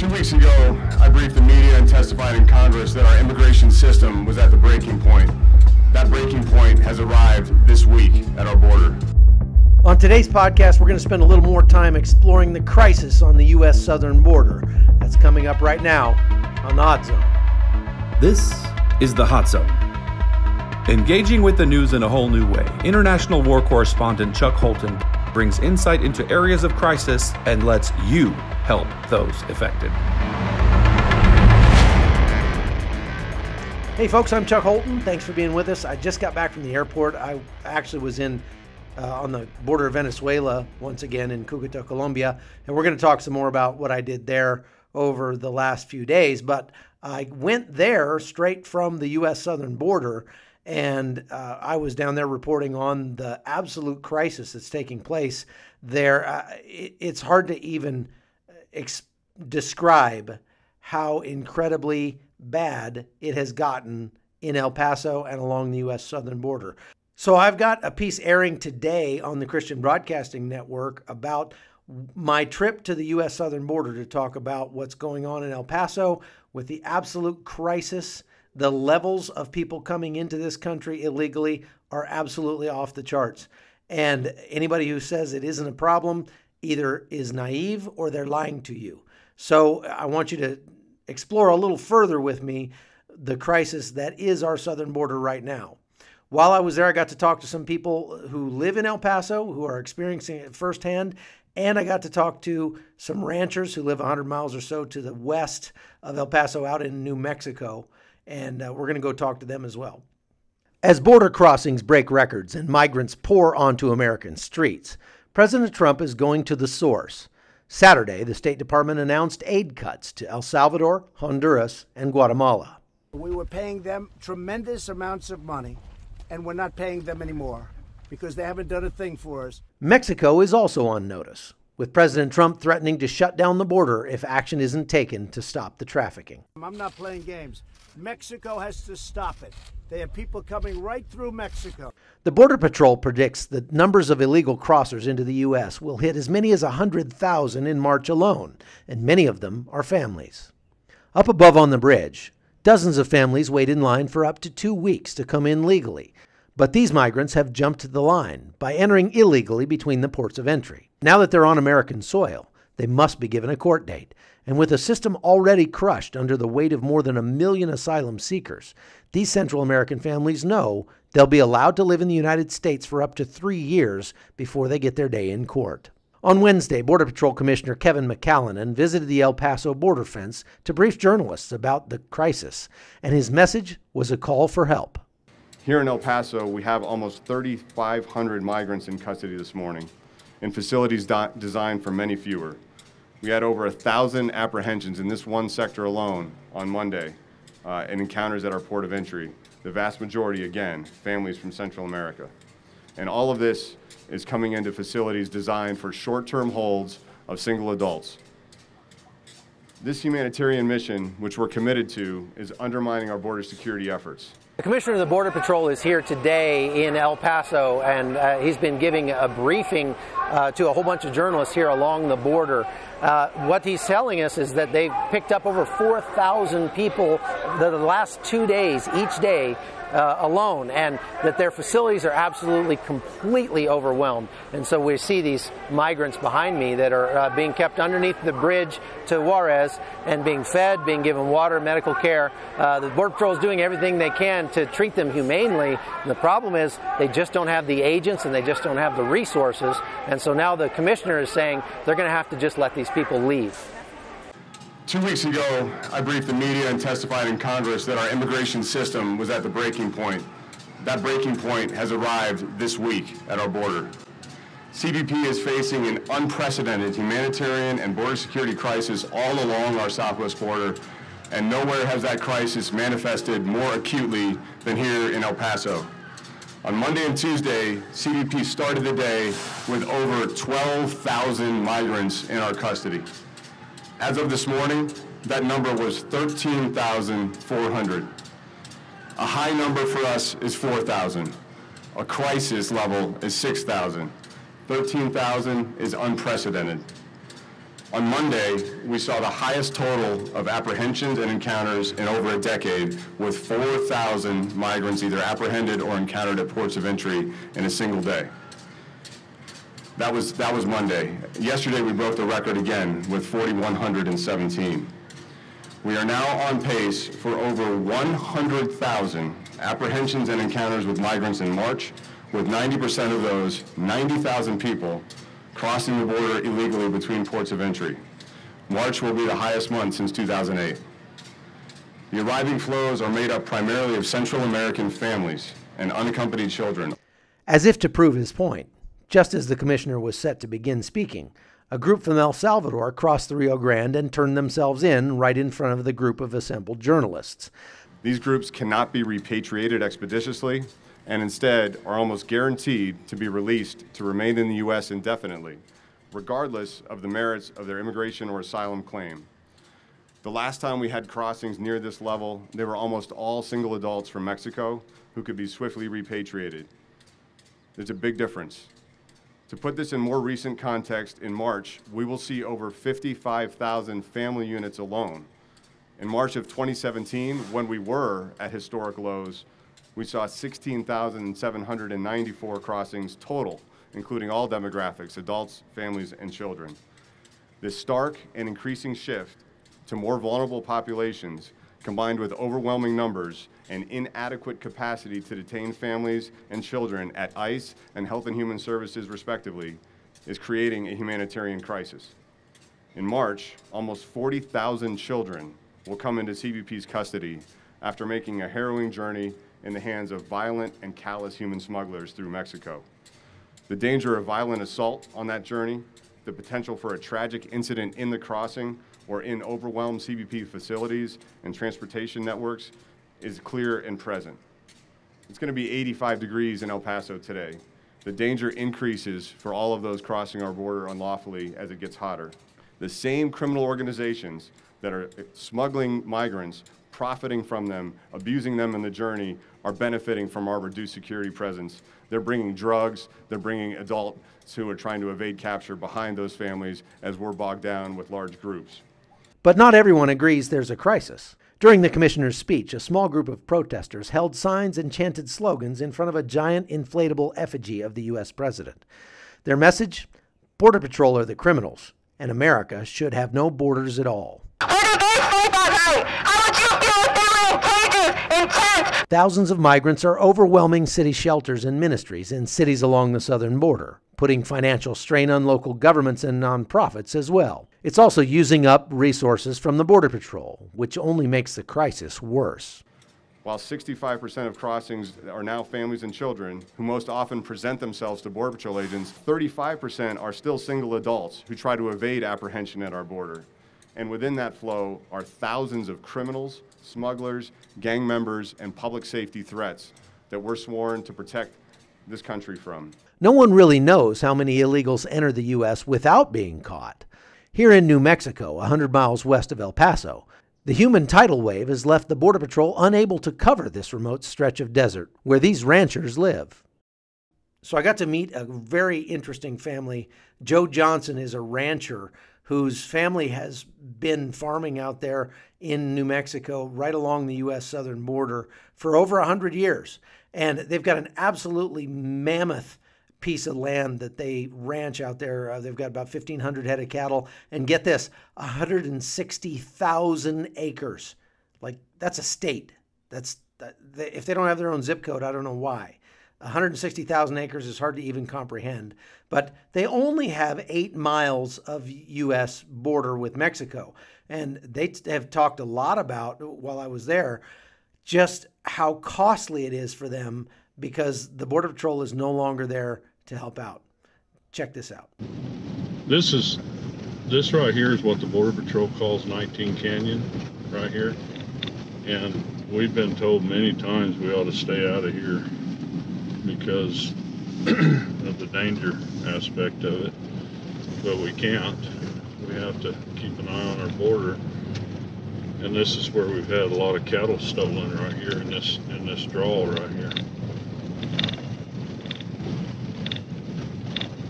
2 weeks ago, I briefed the media and testified in Congress that our immigration system was at the breaking point. That breaking point has arrived this week at our border. On today's podcast, we're going to spend a little more time exploring the crisis on the U.S. southern border. That's coming up right now on the Hot Zone. This is the Hot Zone. Engaging with the news in a whole new way, international war correspondent Chuck Holton brings insight into areas of crisis and lets you help those affected. Hey folks, I'm Chuck Holton. Thanks for being with us. I just got back from the airport. I actually was on the border of Venezuela once again in Cúcuta, Colombia, and we're going to talk some more about what I did there over the last few days. But I went there straight from the U.S. southern border, and I was down there reporting on the absolute crisis that's taking place there. It's hard to even describe how incredibly bad it has gotten in El Paso and along the U.S. southern border. So I've got a piece airing today on the Christian Broadcasting Network about my trip to the U.S. southern border to talk about what's going on in El Paso with the absolute crisis. The levels of people coming into this country illegally are absolutely off the charts. And anybody who says it isn't a problem either is naive or they're lying to you. So I want you to explore a little further with me the crisis that is our southern border right now. While I was there, I got to talk to some people who live in El Paso, who are experiencing it firsthand, and I got to talk to some ranchers who live 100 miles or so to the west of El Paso out in New Mexico, and we're going to go talk to them as well. As border crossings break records and migrants pour onto American streets, President Trump is going to the source. Saturday, the State Department announced aid cuts to El Salvador, Honduras, and Guatemala. We were paying them tremendous amounts of money, and we're not paying them anymore because they haven't done a thing for us. Mexico is also on notice, with President Trump threatening to shut down the border if action isn't taken to stop the trafficking. I'm not playing games. Mexico has to stop it. They have people coming right through Mexico. The Border Patrol predicts that numbers of illegal crossers into the U.S. will hit as many as 100,000 in March alone, and many of them are families. Up above on the bridge, dozens of families wait in line for up to 2 weeks to come in legally. But these migrants have jumped the line by entering illegally between the ports of entry. Now that they're on American soil, they must be given a court date. And with a system already crushed under the weight of more than 1 million asylum seekers, these Central American families know they'll be allowed to live in the United States for up to 3 years before they get their day in court. On Wednesday, Border Patrol Commissioner Kevin McAleenan visited the El Paso border fence to brief journalists about the crisis, and his message was a call for help. Here in El Paso, we have almost 3,500 migrants in custody this morning in facilities designed for many fewer. We had over 1,000 apprehensions in this one sector alone on Monday and encounters at our port of entry. The vast majority, again, families from Central America. And all of this is coming into facilities designed for short-term holds of single adults. This humanitarian mission, which we're committed to, is undermining our border security efforts. The Commissioner of the Border Patrol is here today in El Paso, and he's been giving a briefing to a whole bunch of journalists here along the border. What he's telling us is that they've picked up over 4,000 people the last 2 days, each day, alone, and that their facilities are absolutely, completely overwhelmed. And so we see these migrants behind me that are being kept underneath the bridge to Juarez and being fed, being given water, medical care. The Border Patrol is doing everything they can to treat them humanely. And the problem is they just don't have the agents and they just don't have the resources. And so now the commissioner is saying they're going to have to just let these people leave. 2 weeks ago, I briefed the media and testified in Congress that our immigration system was at the breaking point. That breaking point has arrived this week at our border. CBP is facing an unprecedented humanitarian and border security crisis all along our southwest border, and nowhere has that crisis manifested more acutely than here in El Paso. On Monday and Tuesday, CBP started the day with over 12,000 migrants in our custody. As of this morning, that number was 13,400. A high number for us is 4,000. A crisis level is 6,000. 13,000 is unprecedented. On Monday, we saw the highest total of apprehensions and encounters in over a decade, with 4,000 migrants either apprehended or encountered at ports of entry in a single day. That was Monday. Yesterday, we broke the record again with 4,117. We are now on pace for over 100,000 apprehensions and encounters with migrants in March, with 90% of those, 90,000 people, crossing the border illegally between ports of entry. March will be the highest month since 2008. The arriving flows are made up primarily of Central American families and unaccompanied children. As if to prove his point, just as the commissioner was set to begin speaking, a group from El Salvador crossed the Rio Grande and turned themselves in right in front of the group of assembled journalists. These groups cannot be repatriated expeditiously, and instead are almost guaranteed to be released to remain in the U.S. indefinitely, regardless of the merits of their immigration or asylum claim. The last time we had crossings near this level, they were almost all single adults from Mexico who could be swiftly repatriated. There's a big difference. To put this in more recent context, in March, we will see over 55,000 family units alone. In March of 2017, when we were at historic lows, we saw 16,794 crossings total, including all demographics, adults, families, and children. This stark and increasing shift to more vulnerable populations, combined with overwhelming numbers and inadequate capacity to detain families and children at ICE and Health and Human Services, respectively, is creating a humanitarian crisis. In March, almost 40,000 children will come into CBP's custody after making a harrowing journey in the hands of violent and callous human smugglers through Mexico. The danger of violent assault on that journey, the potential for a tragic incident in the crossing or in overwhelmed CBP facilities and transportation networks is clear and present. It's going to be 85 degrees in El Paso today. The danger increases for all of those crossing our border unlawfully as it gets hotter. The same criminal organizations that are smuggling migrants, profiting from them, abusing them in the journey, are benefiting from our reduced security presence. They're bringing drugs, they're bringing adults who are trying to evade capture behind those families as we're bogged down with large groups. But not everyone agrees there's a crisis. During the commissioner's speech, a small group of protesters held signs and chanted slogans in front of a giant inflatable effigy of the U.S. president. Their message? Border Patrol are the criminals, and America should have no borders at all. Thousands of migrants are overwhelming city shelters and ministries in cities along the southern border, putting financial strain on local governments and nonprofits as well. It's also using up resources from the Border Patrol, which only makes the crisis worse. While 65% of crossings are now families and children, who most often present themselves to Border Patrol agents, 35% are still single adults who try to evade apprehension at our border. And within that flow are thousands of criminals, smugglers, gang members, and public safety threats that we're sworn to protect this country from. No one really knows how many illegals enter the U.S. without being caught. Here in New Mexico, 100 miles west of El Paso, the human tidal wave has left the Border Patrol unable to cover this remote stretch of desert where these ranchers live. So I got to meet a very interesting family. Joe Johnson is a rancher whose family has been farming out there in New Mexico right along the U.S. southern border for over 100 years. And they've got an absolutely mammoth piece of land that they ranch out there. They've got about 1,500 head of cattle. And get this, 160,000 acres. Like, that's a state. If they don't have their own zip code, I don't know why. 160,000 acres is hard to even comprehend. But they only have 8 miles of U.S. border with Mexico. And they have talked a lot about, while I was there, just how costly it is for them because the Border Patrol is no longer there to help out. Check this out. This right here is what the Border Patrol calls 19 Canyon, right here. And we've been told many times we ought to stay out of here because of the danger aspect of it, but we can't. We have to keep an eye on our border, and this is where we've had a lot of cattle stolen right here in this draw right here.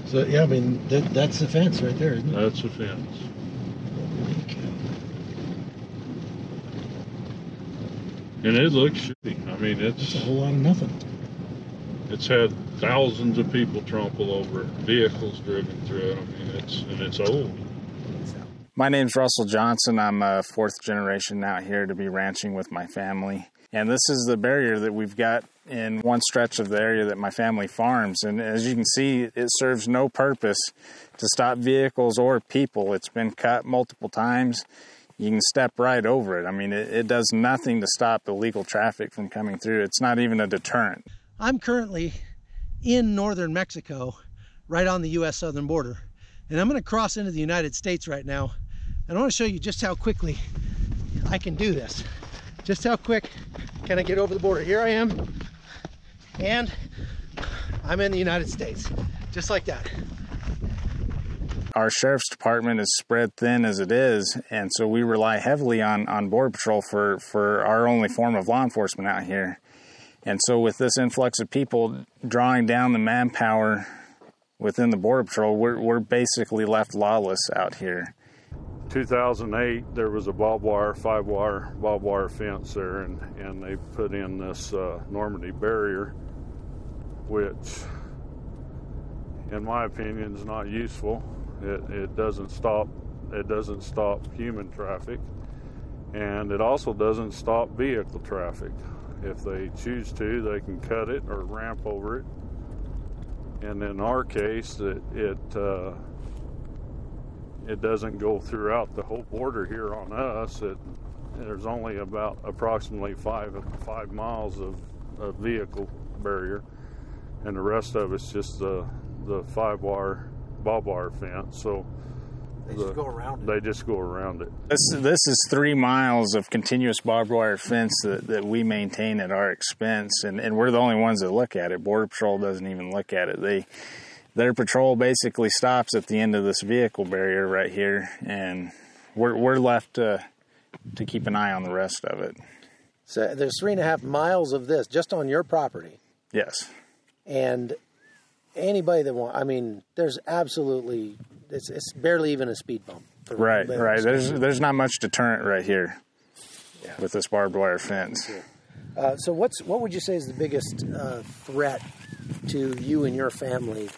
So yeah, I mean that's the fence right there, isn't it? That's the fence. And it looks shitty. I mean, it's a whole lot of nothing. It's had thousands of people trample over it, vehicles driven through it. I mean, it's old. My name's Russell Johnson. I'm a fourth generation out here to be ranching with my family. And this is the barrier that we've got in one stretch of the area that my family farms. And as you can see, it serves no purpose to stop vehicles or people. It's been cut multiple times. You can step right over it. I mean, it does nothing to stop illegal traffic from coming through. It's not even a deterrent. I'm currently in northern Mexico, right on the U.S. southern border. And I'm going to cross into the United States right now. And I want to show you just how quickly I can do this. Just how quick can I get over the border. Here I am, and I'm in the United States, just like that. Our sheriff's department is spread thin as it is, and so we rely heavily on Border Patrol for our only form of law enforcement out here. And so with this influx of people drawing down the manpower within the Border Patrol, we're basically left lawless out here. 2008, there was a five-wire barbed wire fence there, and they put in this Normandy barrier, which, in my opinion, is not useful. It doesn't stop human traffic, and it also doesn't stop vehicle traffic. If they choose to, they can cut it or ramp over it. And in our case, it doesn't go throughout the whole border here on us. There's only about approximately five miles of vehicle barrier, and the rest of it's just the five-wire barbed wire fence. So they just go around it. They just go around it. This is 3 miles of continuous barbed wire fence that we maintain at our expense, and we're the only ones that look at it. Border Patrol doesn't even look at it. Their patrol basically stops at the end of this vehicle barrier right here, and we're left to keep an eye on the rest of it. So there's 3.5 miles of this just on your property. Yes. And anybody that wants, I mean, there's absolutely, it's barely even a speed bump. Right. There's not much deterrent right here with this barbed wire fence. So what would you say is the biggest threat to you and your family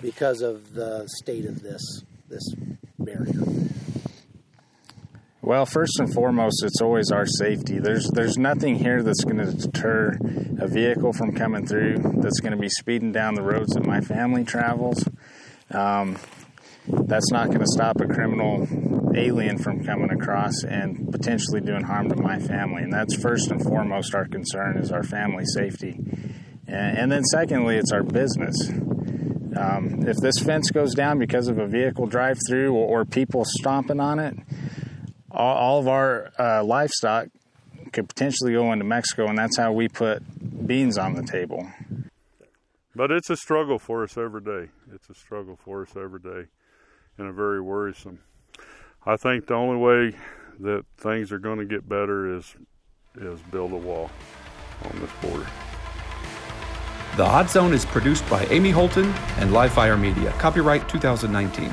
because of the state of this barrier? Well, first and foremost, it's always our safety. There's nothing here that's going to deter a vehicle from coming through, that's going to be speeding down the roads that my family travels. That's not going to stop a criminal alien from coming across and potentially doing harm to my family. And that's first and foremost our concern, is our family safety. And then secondly, it's our business. If this fence goes down because of a vehicle drive-through or people stomping on it, all of our livestock could potentially go into Mexico, and that's how we put beans on the table. But it's a struggle for us every day. And a very worrisome. I think the only way that things are going to get better is build a wall on this border. The Hot Zone is produced by Amy Holton and Livefire Media. Copyright 2019.